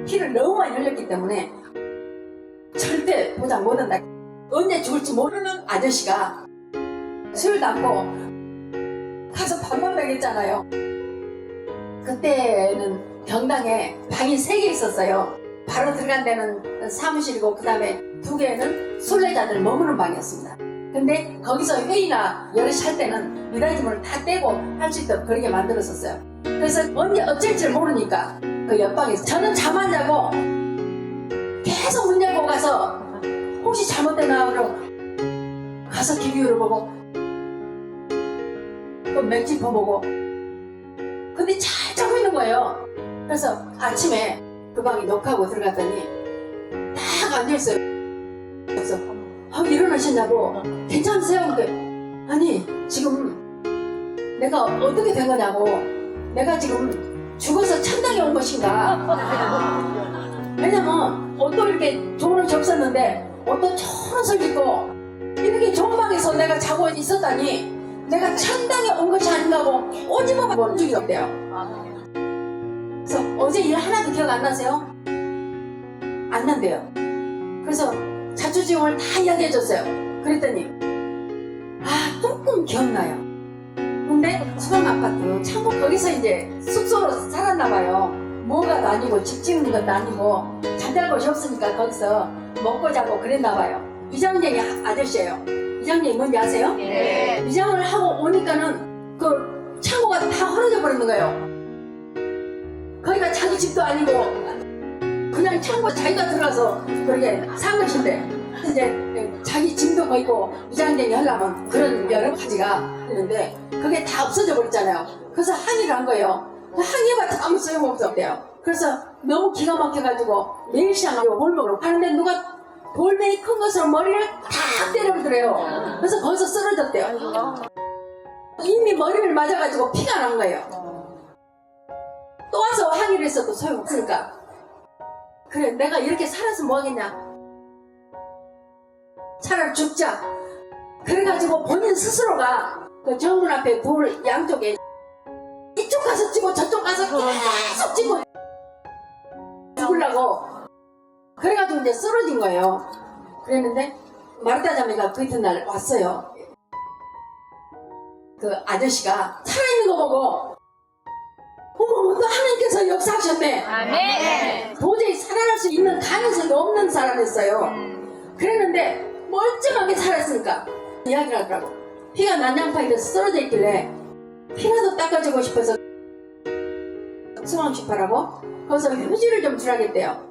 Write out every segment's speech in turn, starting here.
피를 너무 많이 흘렸기 때문에 절대 보장 못한다. 언제 죽을지 모르는 아저씨가 술 담고 가서 밥만 먹였잖아요. 그때는 병당에 방이 3개 있었어요. 바로 들어간 데는 사무실이고 그 다음에 2개는 순례자들 머무는 방이었습니다. 근데 거기서 회의나 여럿이 할 때는 미닫이문을 다 떼고 할 수 있도록 그렇게 만들었었어요. 그래서 언제 어쩔지 모르니까 그 옆방에서 저는 잠 안 자고 계속 문 열고 가서 혹시 잘못되나 그러고 가서 기비율을 보고 또 맥주 퍼보고 근데 잘 자고 있는 거예요. 그래서 아침에 그 방에 녹화하고 들어갔더니 딱 앉아있어요. 그래서 일어나셨냐고 괜찮으세요? 근데 아니 지금 내가 어떻게 된 거냐고 내가 지금 죽어서 천당에 온 것인가. 왜냐면 옷도 이렇게 좋은 옷이 없었는데 옷도 좋은 옷을 입고 이렇게 좋은 방에서 내가 자고 있었다니 내가 천당에 온 것이 아닌가 하고 오지마 본 적이 없대요. 그래서 어제 일 하나도 기억 안 나세요? 안 난대요. 그래서 자초지종을 다 이야기해줬어요. 그랬더니 조금 기억나요. 근데 수강아파트 창문 거기서 이제 숙소로 살았나봐요. 뭐가 아니고 집 짓는 것도 아니고 잠잘 곳이 없으니까 거기서 먹고 자고 그랬나봐요. 위장쟁이 아저씨예요. 위장쟁이 뭔지 아세요? 네. 위장을 하고 오니까는 그 창고가 다 헐어져 버리는 거예요. 거기가 자기 집도 아니고 그냥 창고 자기가 들어가서 그렇게 산 것인데 이제 자기 짐도 거있고 위장쟁이 하려면 그런 여러 가지가 있는데 그게 다 없어져 버렸잖아요. 그래서 항의를 한 거예요. 항의해봤자 아무 소용없었대요. 그래서 너무 기가 막혀가지고 매일 시장하고 골목으로 가는데 누가 돌멩이 큰 것으로 머리를 탁 때려버리더래요. 그래서 거기서 쓰러졌대요. 이미 머리를 맞아가지고 피가 난 거예요. 또 와서 항의를 했어도 소용없으니까 그래 내가 이렇게 살아서 뭐하겠냐, 차라리 죽자. 그래가지고 본인 스스로가 그 정문 앞에 돌 양쪽에 이쪽 가서 찍고 저쪽 가서 계속 찍고 죽으려고 그래가지고 이제 쓰러진 거예요. 그랬는데 마르타 자매가 그 이튿날 왔어요. 그 아저씨가 살아있는 거 보고 어머 또 하나님께서 역사하셨네. 아멘. 도저히 살아날 수 있는 가능성이 없는 사람이었어요. 그랬는데 멀쩡하게 살았으니까 이야기를 하더라고. 피가 난장판이 돼서 쓰러져 있길래 피라도 닦아주고 싶어서 수강식하라고 거기서 휴지를 좀 주라겠대요.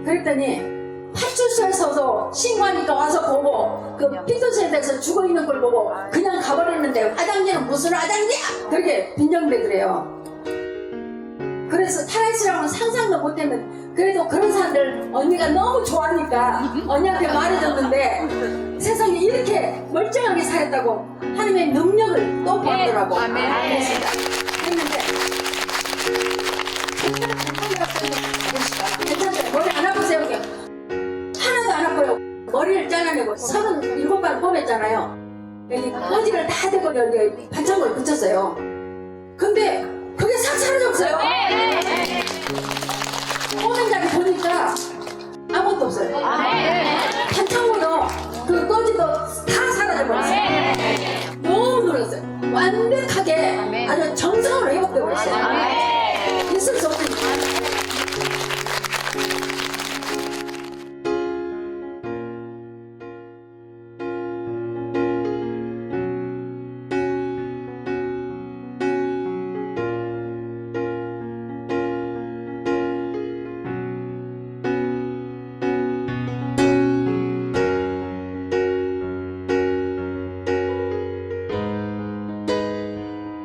그랬더니 파출소에서도 신고하니까 와서 보고 그 피토스에 대해서 죽어있는 걸 보고 그냥 가버렸는데 화장지는 무슨 화장지야! 그렇게 빈정대더래요. 그래서 살아있으라고는 상상도 못했는데 그래도 그런 사람들 언니가 너무 좋아하니까 언니한테 말해줬는데 세상에 이렇게 멀쩡하게 살았다고 하나님의 능력을 또 보더라고. 아멘. 했는데 괜찮아요. 머리 안 아프세요? 하나도 안 아파요. 머리를 잘라내고 37발 뽑았잖아요. 여기 꼬지를 다 대고 여기 반창고를 붙였어요. 근데 그게 싹 사라졌어요. 오는 자리 보니까 아무것도 없어요. 반창고도 그 꼬지도 다